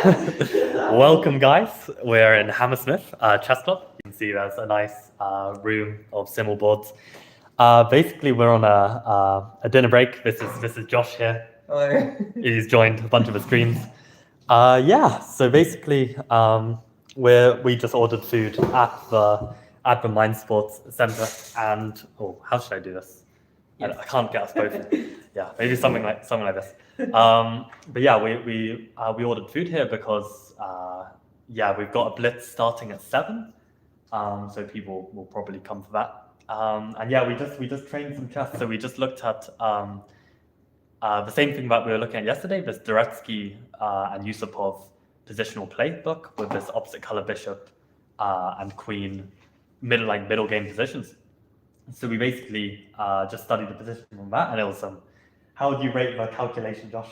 Welcome, guys. We're in Hammersmith Chess Club. You can see there's a nice room of Simul boards. Basically, we're on a dinner break. This is Josh here. Hello. He's joined a bunch of his streams. So basically, we just ordered food at the Mind Sports Center, and how should I do this? I can't get us both. Yeah, maybe something like this. But yeah, we ordered food here because we've got a Blitz starting at 7, so people will probably come for that. And yeah, we just trained some chess. So we just looked at the same thing that we were looking at yesterday, this Duretsky and Yusupov positional play book with this opposite color bishop and queen middle game positions. So we basically just studied the position on that, and it was how would you rate the calculation, Josh?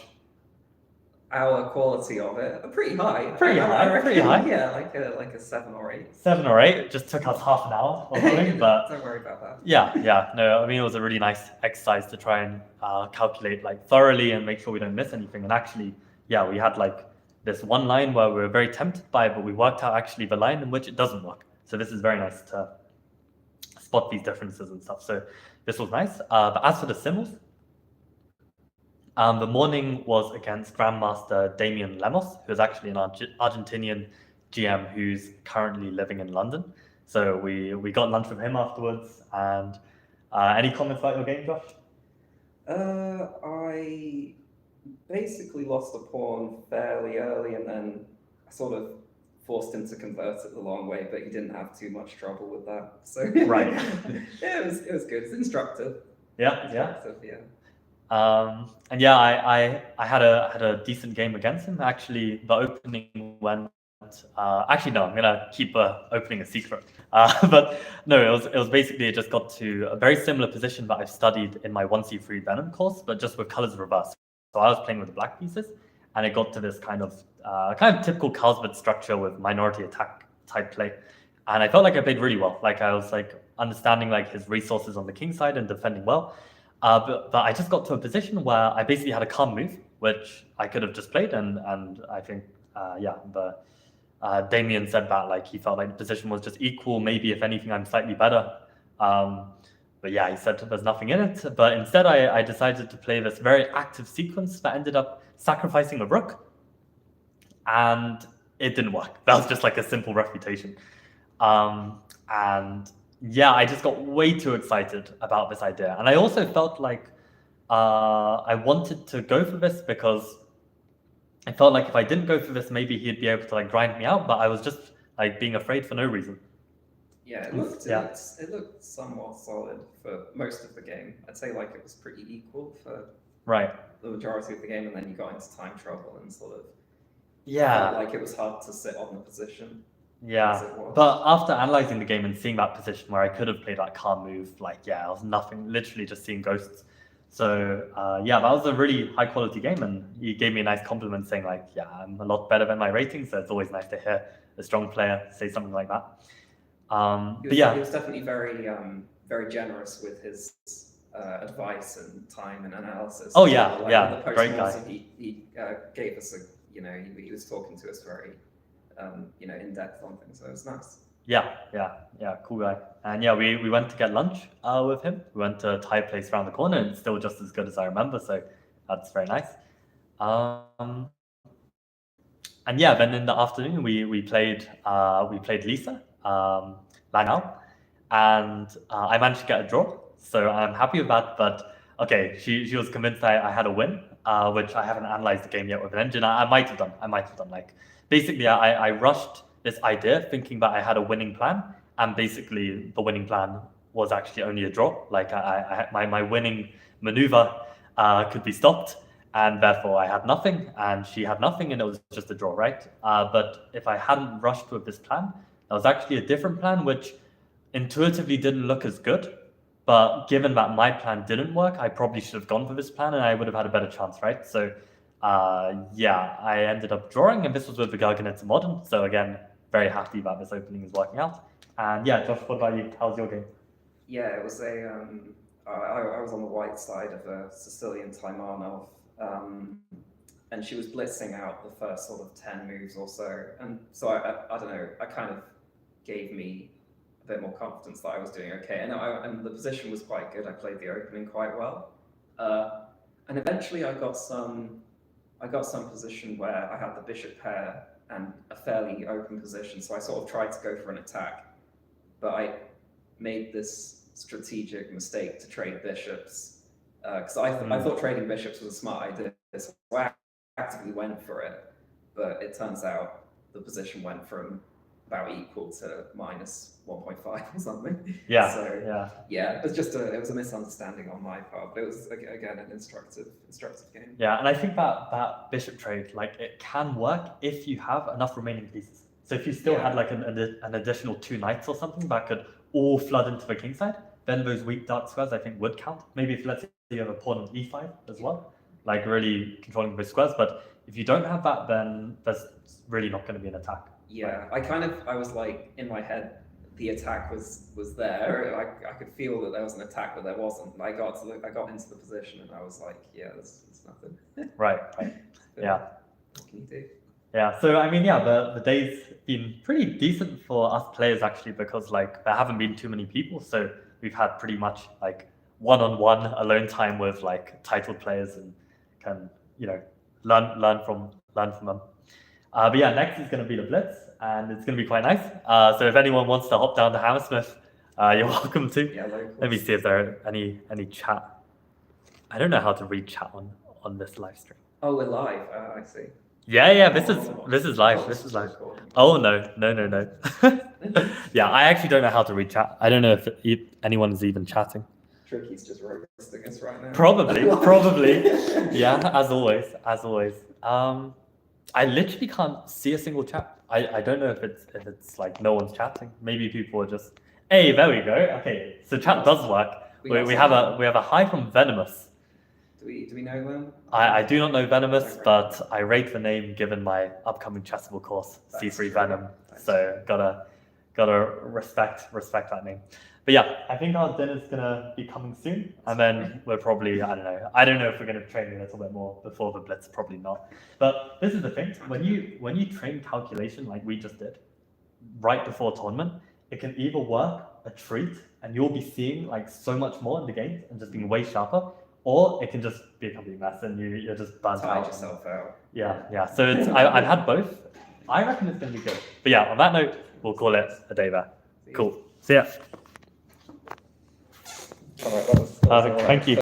Our quality of it, pretty high. Pretty high. Yeah, like a 7 or 8. 7 or 8. Just took us half an hour or something, but don't worry about that. Yeah. No, I mean, it was a really nice exercise to try and calculate thoroughly and make sure we don't miss anything. And actually, we had this one line where we were very tempted by it, but we worked out actually the line in which it doesn't work. So this is very nice to spot these differences and stuff. So this was nice. But as for the simuls, the morning was against Grandmaster Damian Lemos, who is actually an Argentinian GM who's currently living in London. So we got lunch with him afterwards. And any comments about your game, Josh? I basically lost a pawn fairly early, and then I sort of forced him to convert it the long way, but he didn't have too much trouble with that. So right, it was good. It's instructive. Yeah. And I had a decent game against him. Actually, the opening went. Actually, no, I'm gonna keep opening a secret. But no, it was basically, it just got to a very similar position that I've studied in my 1c3 Venom course, but just with colors reversed. So I was playing with the black pieces, and it got to this kind of typical Carlsbad structure with minority attack type play, and I felt like I played really well. I was understanding his resources on the king side and defending well. But I just got to a position where I basically had a calm move, which I could have just played, and I think Damien said that he felt like the position was just equal. Maybe if anything, I'm slightly better. But yeah, he said there's nothing in it. But instead, I decided to play this very active sequence that ended up sacrificing a rook, and it didn't work. That was just a simple refutation. And yeah, I just got way too excited about this idea. And I also felt like I wanted to go for this because I felt like if I didn't go for this, maybe he'd be able to grind me out, but I was just being afraid for no reason. Yeah, it looked somewhat solid for most of the game. I'd say it was pretty equal for the majority of the game, and then you got into time trouble and sort of felt it was hard to sit on the position. Yeah, but after analyzing the game and seeing that position where I could have played that calm move, I was nothing, literally just seeing ghosts. So that was a really high quality game, and he gave me a nice compliment saying I'm a lot better than my rating, so it's always nice to hear a strong player say something like that. He was definitely very very generous with his advice and time and analysis. Oh yeah, great guy. He gave us he was talking to us very in depth on things, so it was nice. Yeah, cool guy. And we went to get lunch with him. We went to a Thai place around the corner, and it's still just as good as I remember, so that's very nice. And then in the afternoon we played Lisa Lanao, and I managed to get a draw, so I'm happy with that. But okay, she was convinced I had a win, which I haven't analyzed the game yet with an engine. I might have done. Basically, I rushed this idea thinking that I had a winning plan, and basically the winning plan was actually only a draw. My winning maneuver could be stopped, and therefore I had nothing, and she had nothing, and it was just a draw, right? But if I hadn't rushed with this plan, that was actually a different plan, which intuitively didn't look as good. But given that my plan didn't work, I probably should have gone for this plan, and I would have had a better chance, right? So I ended up drawing, and this was with the Garganetta Modern. So again, very happy that this opening is working out. And yeah, Josh, what about you? How's your game? Yeah, it was I was on the white side of a Sicilian Taimanov, and she was blitzing out the first sort of 10 moves or so. And so I don't know, I kind of gave me a bit more confidence that I was doing okay. And the position was quite good. I played the opening quite well. And eventually I got some position where I had the bishop pair and a fairly open position. So I sort of tried to go for an attack, but I made this strategic mistake to trade bishops because I thought trading bishops was a smart idea. So I actively went for it, but it turns out the position went from about equal to minus 1.5 or something. Yeah. So yeah, it was a misunderstanding on my part, but it was again an instructive game. Yeah, and I think that bishop trade, like, it can work if you have enough remaining pieces. So if you still had like an additional 2 knights or something that could all flood into the king side, then those weak dark squares I think would count. Maybe if let's say you have a pawn on e5 as well, like really controlling those squares. But if you don't have that, then there's really not going to be an attack. Yeah, I was like, in my head, the attack was there. I could feel that there was an attack, but there wasn't. I got into the position and I was like, yeah, it's nothing. Right. Yeah. What can you do? Yeah, so I mean, the day's been pretty decent for us players actually, because like there haven't been too many people, so we've had pretty much like one-on-one alone time with like titled players and can learn from them. But yeah, next is going to be the Blitz, and it's going to be quite nice. So if anyone wants to hop down to Hammersmith, you're welcome to. Yeah, let me see if there are any chat. I don't know how to read chat on this live stream. Oh, we're live. I see. Yeah. This is live. This is live. Oh no. Yeah, I actually don't know how to read chat. I don't know if anyone is even chatting. Tricky's just roasting us right now. Probably. Yeah, as always. I literally can't see a single chat. I don't know if it's like no one's chatting. Maybe people are just. Hey, there we go. Okay, so chat does work. We have a hi from Venomous. Do we know them? I do not know Venomous, but I rate the name given my upcoming Chessable course, C3 Venom. So gotta respect that name. But yeah, I think our dinner's gonna be coming soon, and then we're probably I don't know if we're gonna train a little bit more before the Blitz. Probably not. But this is the thing: when you train calculation like we just did, right before tournament, it can either work a treat, and you'll be seeing like so much more in the games and just being way sharper. Or it can just be a complete mess and you're just burnt out. Tire yourself out. Yeah. So I've had both. I reckon it's going to be good. But yeah, on that note, we'll call it a day there. Cool. See ya. All right, that was Perfect. Thank you.